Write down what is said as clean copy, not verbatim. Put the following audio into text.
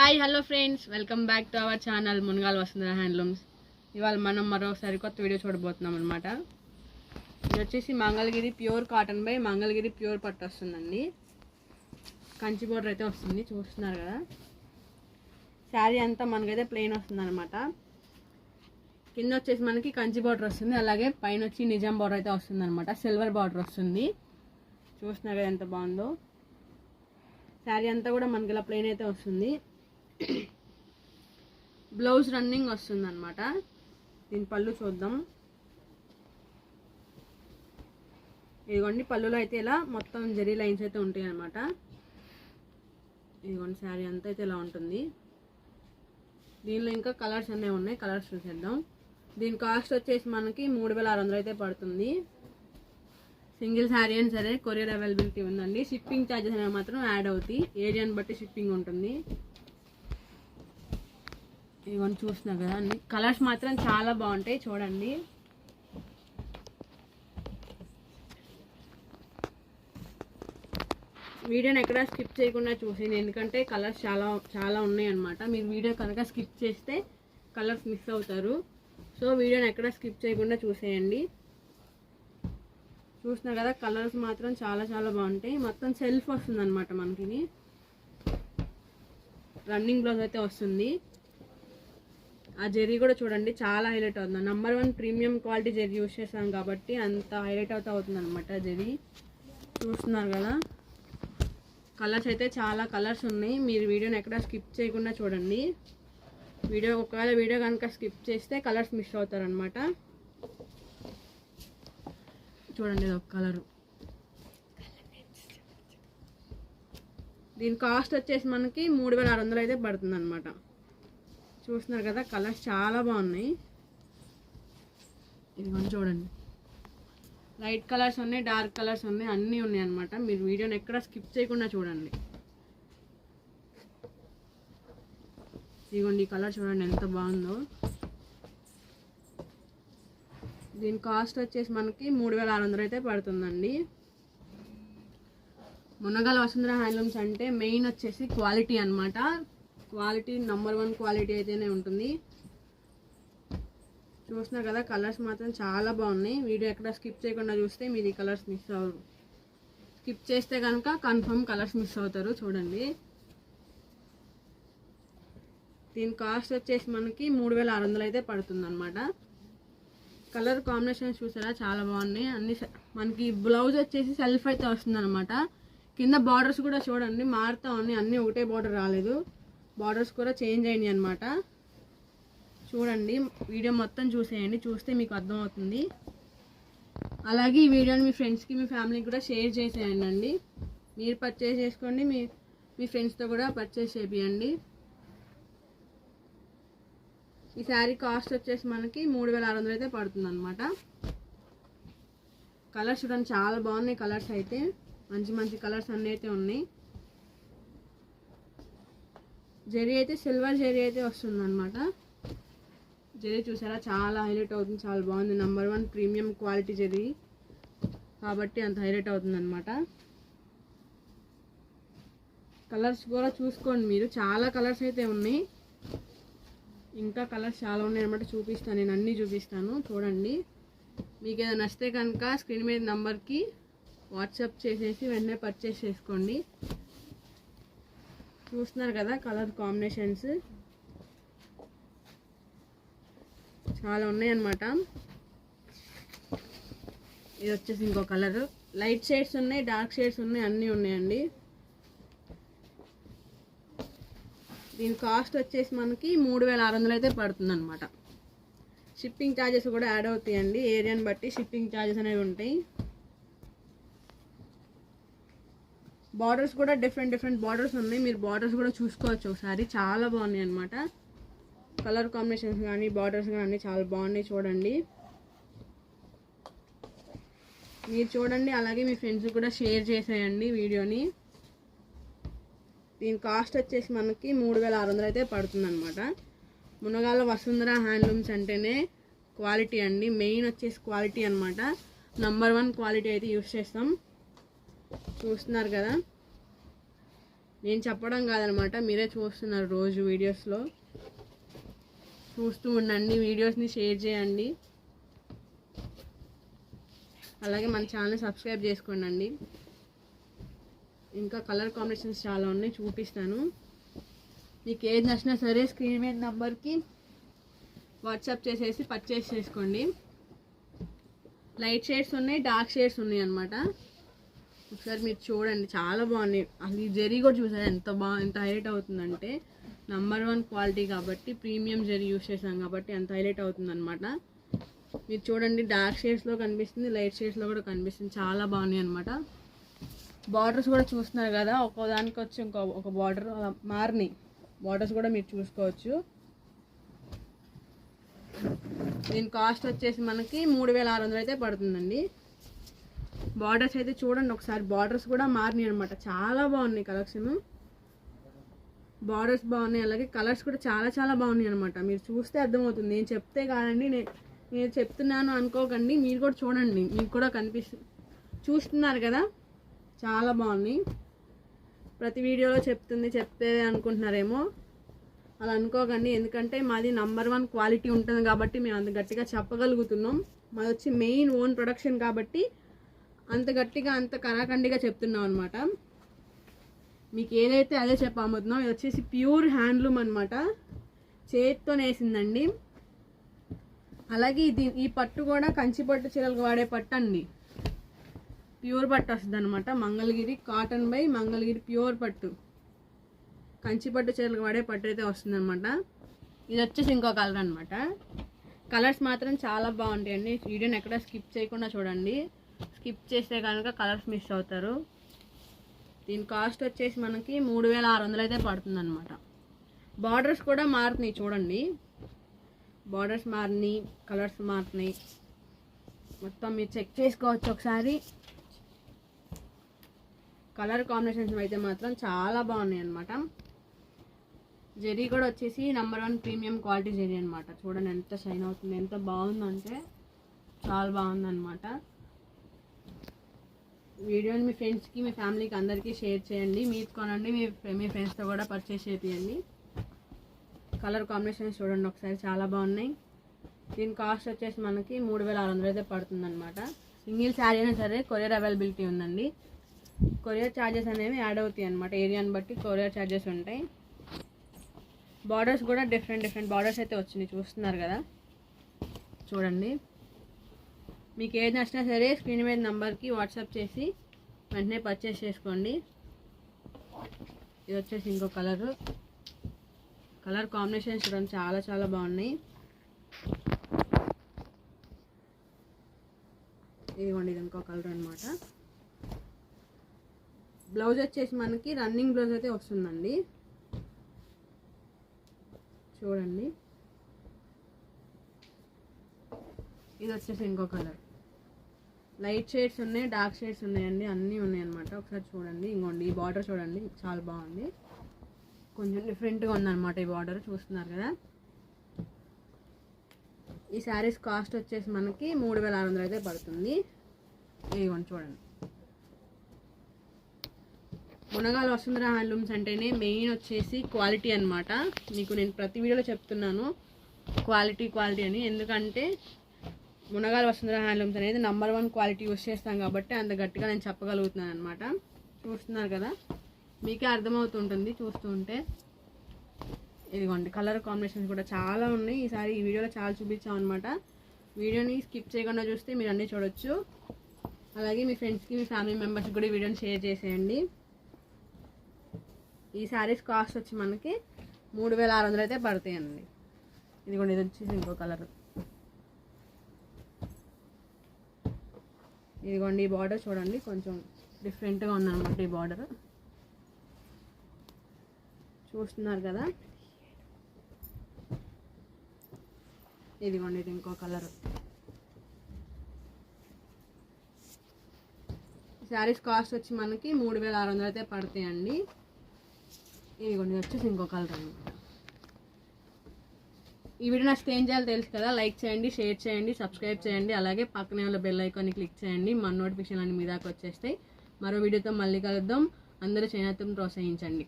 Hi hello friends, welcome back to our channel Munagala Vasundhara handlooms. ఇవాళ మనం మరో సరికొత్త వీడియో చూడబోతున్నాం అనమాట. ఇది వచ్చేసి Mangalagiri pure cotton by Mangalagiri pure పట్టు వస్తుందండి. కంచి బోర్డర్ అయితే వస్తుంది, చూస్తున్నారు కదా. శారీ అంతా మనకైతే ప్లెయిన్ వస్తుంది అనమాట. కింద వచ్చేసి మనకి కంచి బోర్డర్ వస్తుంది, అలాగే పైన వచ్చి నిజాం బోర్డర్ అయితే వస్తుంది అనమాట. సిల్వర్ బార్డర్ వస్తుంది, చూస్తున్నారు కదా ఎంత బాగుందో. శారీ అంతా కూడా మనకి ఇలా ప్లెయిన్ అయితే వస్తుంది. బ్లౌజ్ రన్నింగ్ వస్తుంది అనమాట. దీని పళ్ళు చూద్దాం. ఇదిగోండి, పళ్ళులో అయితే ఇలా మొత్తం జరీ లైన్స్ అయితే ఉంటాయి అనమాట. ఇదిగోండి, శారీ అంతా అయితే ఇలా ఉంటుంది. దీనిలో ఇంకా కలర్స్ అన్నీ ఉన్నాయి, కలర్స్ చూసేద్దాం. దీని కాస్ట్ వచ్చేసి మనకి 3600 అయితే పడుతుంది. సింగిల్ శారీ అని సరే కొరియర్ అవైలబిలిటీ ఉందండి. షిప్పింగ్ ఛార్జెస్ అనేవి మాత్రం యాడ్ అవుతాయి, ఏరియాని బట్టి షిప్పింగ్ ఉంటుంది. ఇవన్నీ చూస్తున్నారు కదా, అన్ని కలర్స్ మాత్రం చాలా బాగుంటాయి, చూడండి. వీడియోని ఎక్కడ స్కిప్ చేయకుండా చూసేయండి, ఎందుకంటే కలర్స్ చాలా చాలా ఉన్నాయి అన్నమాట. మీరు వీడియో కనుక స్కిప్ చేస్తే కలర్స్ మిస్ అవుతారు. సో వీడియోని ఎక్కడ స్కిప్ చేయకుండా చూసేయండి. చూస్తున్నారు కదా, కలర్స్ మాత్రం చాలా చాలా బాగుంటాయి. మొత్తం సెల్ఫ్ వస్తుంది అనమాట మనకి. రన్నింగ్ బ్లౌజ్ అయితే వస్తుంది. ఆ జెరీ కూడా చూడండి, చాలా హైలైట్ అవుతుంది. నెంబర్ 1 ప్రీమియం క్వాలిటీ జెరీ యూజ్ చేస్తాం కాబట్టి అంత హైలైట్ అవుతుంది అనమాట జెరీ. చూస్తున్నారు కదా, కలర్స్ అయితే చాలా కలర్స్ ఉన్నాయి. మీరు వీడియోని ఎక్కడ స్కిప్ చేయకుండా చూడండి. ఒకవేళ వీడియో కనుక స్కిప్ చేస్తే కలర్స్ మిస్ అవుతారనమాట. చూడండి, ఇది ఒక కలరు. దీని కాస్ట్ వచ్చేసి మనకి 3600 అయితే పడుతుంది అనమాట. చూస్తున్నారు కదా, కలర్స్ చాలా బాగున్నాయి. ఇదిగోండి చూడండి, లైట్ కలర్స్ ఉన్నాయి, డార్క్ కలర్స్ ఉన్నాయి, అన్నీ ఉన్నాయి అనమాట. మీరు వీడియోని ఎక్కడ స్కిప్ చేయకుండా చూడండి. ఇదిగోండి, ఈ కలర్ చూడండి ఎంత బాగుందో. దీని కాస్ట్ వచ్చేసి మనకి 3600 అయితే పడుతుందండి. మునగాల వసుంధర హ్యాండ్లూమ్స్ అంటే మెయిన్ వచ్చేసి క్వాలిటీ అనమాట. క్వాలిటీ నెంబర్ 1 క్వాలిటీ అయితేనే ఉంటుంది. చూస్తున్నారు కదా, కలర్స్ మాత్రం చాలా బాగున్నాయి. వీడియో ఎక్కడ స్కిప్ చేయకుండా చూస్తే మీరు ఈ కలర్స్ మిస్ అవ్వరు. స్కిప్ చేస్తే కనుక కన్ఫర్మ్ కలర్స్ మిస్ అవుతారు. చూడండి, దీని కాస్ట్ వచ్చేసి మనకి 3600 అయితే పడుతుంది అనమాట. కలర్ కాంబినేషన్స్ చూసారా, చాలా బాగున్నాయి అన్ని. మనకి బ్లౌజ్ వచ్చేసి సెల్ఫ్ అయితే వస్తుంది అనమాట. కింద బార్డర్స్ కూడా చూడండి మారుతా ఉన్నాయి, అన్నీ ఒకటే బార్డర్ రాలేదు, బార్డర్స్ కూడా చేంజ్ అయినాయి అనమాట. చూడండి, వీడియో మొత్తం చూసేయండి, చూస్తే మీకు అర్థమవుతుంది. అలాగే ఈ వీడియోని మీ ఫ్రెండ్స్కి మీ ఫ్యామిలీకి కూడా షేర్ చేసేయండి అండి. మీరు పర్చేస్ చేసుకోండి, మీ ఫ్రెండ్స్తో కూడా పర్చేస్ చేయండి. ఈ శారీ కాస్ట్ వచ్చేసి మనకి 3600 అయితే పడుతుంది అనమాట. కలర్స్ చూడండి, చాలా బాగున్నాయి. కలర్స్ అయితే మంచి మంచి కలర్స్ అన్నీ అయితే ఉన్నాయి. జెరీ అయితే సిల్వర్ జెరీ అయితే వస్తుంది అనమాట. జెరీ చూసారా, చాలా హైలైట్ అవుతుంది, చాలా బాగుంది. నెంబర్ 1 ప్రీమియం క్వాలిటీ జెరీ కాబట్టి అంత హైలైట్ అవుతుంది అనమాట. కలర్స్ కూడా చూసుకోండి మీరు, చాలా కలర్స్ అయితే ఉన్నాయి. ఇంకా కలర్స్ చాలా ఉన్నాయి అనమాట. చూపిస్తాను, నేను అన్నీ చూపిస్తాను, చూడండి. మీకు ఏదైనా నచ్చితే కనుక స్క్రీన్ మీద నెంబర్కి వాట్సాప్ చేసేసి వెంటనే పర్చేస్ చేసుకోండి. చూస్తున్నారు కదా, కలర్ కాంబినేషన్స్ చాలా ఉన్నాయి అన్నమాట. ఇది వచ్చేసి ఇంకో కలర్. లైట్ షేడ్స్ ఉన్నాయి, డార్క్ షేడ్స్ ఉన్నాయి, అన్నీ ఉన్నాయండి. దీని కాస్ట్ వచ్చేసి మనకి 3600 అయితే పడుతుంది అనమాట. షిప్పింగ్ ఛార్జెస్ కూడా యాడ్ అవుతాయండి, ఏరియాని బట్టి షిప్పింగ్ ఛార్జెస్ అనేవి ఉంటాయి. బార్డర్స్ కూడా డిఫరెంట్ బార్డర్స్ ఉన్నాయి, మీరు బార్డర్స్ కూడా చూసుకోవచ్చు ఒకసారి. చాలా బాగున్నాయి అనమాట. కలర్ కాంబినేషన్స్ కానీ బార్డర్స్ కానీ అన్నీ చాలా బాగున్నాయి. చూడండి, మీరు చూడండి, అలాగే మీ ఫ్రెండ్స్ కూడా షేర్ చేసేయండి వీడియోని. దీని కాస్ట్ వచ్చేసి మనకి 3600 అయితే పడుతుంది అనమాట. మునగాల వసుంధర హ్యాండ్లూమ్స్ అంటేనే క్వాలిటీ అండి, మెయిన్ వచ్చేసి క్వాలిటీ అనమాట. నెంబర్ 1 క్వాలిటీ అయితే యూస్ చేస్తాం. చూస్తున్నారు కదా, నేను చెప్పడం కాదనమాట, మీరే చూస్తున్నారు రోజు వీడియోస్లో. చూస్తూ ఉండండి, వీడియోస్ని షేర్ చేయండి, అలాగే మన ఛానల్ని సబ్స్క్రైబ్ చేసుకోండి. ఇంకా కలర్ కాంబినేషన్స్ చాలా ఉన్నాయి, చూపిస్తాను. మీకు ఏది నచ్చినా సరే స్క్రీన్ మీద నెంబర్కి వాట్సాప్ చేసేసి పర్చేస్ చేసుకోండి. లైట్ షేడ్స్ ఉన్నాయి, డార్క్ షేడ్స్ ఉన్నాయి అనమాట. ఒకసారి మీరు చూడండి, చాలా బాగున్నాయి. అసలు ఈ జరీ కూడా చూసారు ఎంత హైలైట్ అవుతుందంటే, నంబర్ 1 క్వాలిటీ కాబట్టి, ప్రీమియం జరీ యూస్ చేసాం కాబట్టి ఎంత హైలైట్ అవుతుంది అనమాట. మీరు చూడండి, డార్క్ షేడ్స్లో కనిపిస్తుంది, లైట్ షేడ్స్లో కూడా కనిపిస్తుంది, చాలా బాగున్నాయి అనమాట. బార్డర్స్ కూడా చూస్తున్నారు కదా, ఒక్కోదానికి వచ్చి ఒక బార్డర్ అలా మారినాయి. బార్డర్స్ కూడా మీరు చూసుకోవచ్చు. దీని కాస్ట్ వచ్చేసి మనకి 3600 అయితే పడుతుందండి. బార్డర్స్ అయితే చూడండి ఒకసారి, బార్డర్స్ కూడా మారినాయి అనమాట, చాలా బాగున్నాయి కలెక్షన్. బార్డర్స్ బాగున్నాయి, అలాగే కలర్స్ కూడా చాలా చాలా బాగున్నాయి అనమాట. మీరు చూస్తే అర్థమవుతుంది, నేను చెప్తే కాదండి, నేను చెప్తున్నాను అనుకోకండి, మీరు కూడా చూడండి, మీకు కూడా చూస్తున్నారు కదా, చాలా బాగున్నాయి. ప్రతి వీడియోలో చెప్తే అనుకుంటున్నారేమో, అలా అనుకోకండి. ఎందుకంటే మాది నంబర్ 1 క్వాలిటీ ఉంటుంది కాబట్టి మేము అంత గట్టిగా చెప్పగలుగుతున్నాం. మాది వచ్చి మెయిన్ ఓన్ ప్రొడక్షన్ కాబట్టి అంత గట్టిగా అంత కరాఖండిగా చెప్తున్నాం అనమాట. మీకు ఏదైతే అదే చెప్పబోతున్నాం. ఇది వచ్చేసి ప్యూర్ హ్యాండ్లూమ్ అనమాట, చేతితో నేసిందండి. అలాగే ఈ పట్టు కూడా కంచి పట్టు చీరలకు వాడే పట్టు అండి, ప్యూర్ పట్టు వస్తుంది అనమాట. Mangalagiri cotton by Mangalagiri pure పట్టు, కంచి పట్టు చీరలకు వాడే పట్టు అయితే వస్తుంది అనమాట. ఇది వచ్చేసి ఇంకో కలర్ అనమాట. కలర్స్ మాత్రం చాలా బాగుంటాయండి. వీడియోని ఎక్కడ స్కిప్ చేయకుండా చూడండి, స్కిప్ చేస్తే కనుక కలర్స్ మిస్ అవుతారు. దీని కాస్ట్ వచ్చేసి మనకి 3600 అయితే పడుతుంది అనమాట. బార్డర్స్ కూడా మారుతున్నాయి చూడండి, బార్డర్స్ మారినాయి, కలర్స్ మారుతున్నాయి, మొత్తం మీరు చెక్ చేసుకోవచ్చు ఒకసారి. కలర్ కాంబినేషన్స్ అయితే మాత్రం చాలా బాగున్నాయి అనమాట. జరీ కూడా వచ్చేసి నంబర్ 1 ప్రీమియం క్వాలిటీ జరీ అనమాట. చూడండి ఎంత షైన్ అవుతుంది, ఎంత బాగుందంటే చాలా బాగుందన్నమాట. వీడియోని మీ ఫ్రెండ్స్కి, మీ ఫ్యామిలీకి అందరికీ షేర్ చేయండి. మీరు కొనండి, మీ ఫ్రెండ్స్తో కూడా పర్చేస్ చేయండి. కలర్ కాంబినేషన్స్ చూడండి ఒకసారి, చాలా బాగున్నాయి. దీని కాస్ట్ వచ్చేసి మనకి 3600 అయితే పడుతుంది అనమాట. సింగిల్ శారీ అయినా సరే కొరియర్ అవైలబిలిటీ ఉందండి. కొరియర్ ఛార్జెస్ అనేవి యాడ్ అవుతాయి అనమాట, ఏరియాని బట్టి కొరియర్ ఛార్జెస్ ఉంటాయి. బార్డర్స్ కూడా డిఫరెంట్ బార్డర్స్ అయితే వచ్చినాయి, చూస్తున్నారు కదా. చూడండి, మీకు ఏది నచ్చినా సరే స్క్రీన్ మీద నెంబర్కి వాట్సాప్ చేసి వెంటనే పర్చేస్ చేసుకోండి. ఇది వచ్చేసి ఇంకో కలర్ కాంబినేషన్స్ చూడండి, చాలా చాలా బాగున్నాయి. ఇదిగోండి, ఇది ఇంకో కలర్ అనమాట. బ్లౌజ్ వచ్చేసి మనకి రన్నింగ్ బ్లౌజ్ అయితే వస్తుందండి. చూడండి, ఇది వచ్చేసి ఇంకో కలర్. లైట్ షేడ్స్ ఉన్నాయి, డార్క్ షేడ్స్ ఉన్నాయండి, అన్నీ ఉన్నాయి అనమాట. ఒకసారి చూడండి, ఇంకోండి ఈ బార్డర్ చూడండి, చాలా బాగుంది, కొంచెం డిఫరెంట్గా ఉందన్నమాట ఈ బార్డర్, చూస్తున్నారు కదా. ఈ శారీస్ కాస్ట్ వచ్చేసి మనకి 3600 అయితే పడుతుంది. ఇదిగోండి చూడండి, మునగాల వసుంధర హ్యాండ్లూమ్స్ అంటేనే మెయిన్ వచ్చేసి క్వాలిటీ అనమాట. మీకు నేను ప్రతి వీడియోలో చెప్తున్నాను క్వాలిటీ అని, ఎందుకంటే మునగాల వసుంధర హ్యాండ్లూమ్స్ అనేది నంబర్ 1 క్వాలిటీ యూస్ చేస్తాం కాబట్టి అంత గట్టిగా నేను చెప్పగలుగుతున్నాను అనమాట. చూస్తున్నారు కదా, మీకే అర్థమవుతుంటుంది చూస్తూ ఉంటే. ఇదిగోండి, కలర్ కాంబినేషన్స్ కూడా చాలా ఉన్నాయి. ఈసారి ఈ వీడియోలో చాలా చూపించాం అనమాట. వీడియోని స్కిప్ చేయకుండా చూస్తే మీరు అన్నీ చూడొచ్చు. అలాగే మీ ఫ్రెండ్స్కి, మీ ఫ్యామిలీ మెంబర్స్కి కూడా ఈ వీడియోని షేర్ చేసేయండి. ఈ శారీస్ కాస్ట్ వచ్చి మనకి 3600 అయితే పడతాయండి. ఇదిగోండి, ఇది వచ్చేసి ఇంకో కలర్. ఇదిగోండి, ఈ బార్డర్ చూడండి, కొంచెం డిఫరెంట్గా ఉందన్నమాట ఈ బార్డర్, చూస్తున్నారు కదా. ఇదిగోండి, ఇది ఇంకో కలర్. శారీస్ కాస్ట్ వచ్చి మనకి 3600 అయితే పడతాయండి. ఇదిగోండి, వచ్చేసి ఇంకో కలర్ అనమాట. ఈ వీడియో నచ్చితే ఏం చేయాలో తెలుసు కదా, లైక్ చేయండి, షేర్ చేయండి, సబ్స్క్రైబ్ చేయండి, అలాగే పక్కనే ఉన్న బెల్ ఐకాన్ని క్లిక్ చేయండి. మన నోటిఫికేషన్ అన్ని మీ దాకా వచ్చేస్తాయి. మరో వీడియోతో మళ్ళీ కలుద్దాం. అందరూ చేనేతను ప్రోత్సహించండి.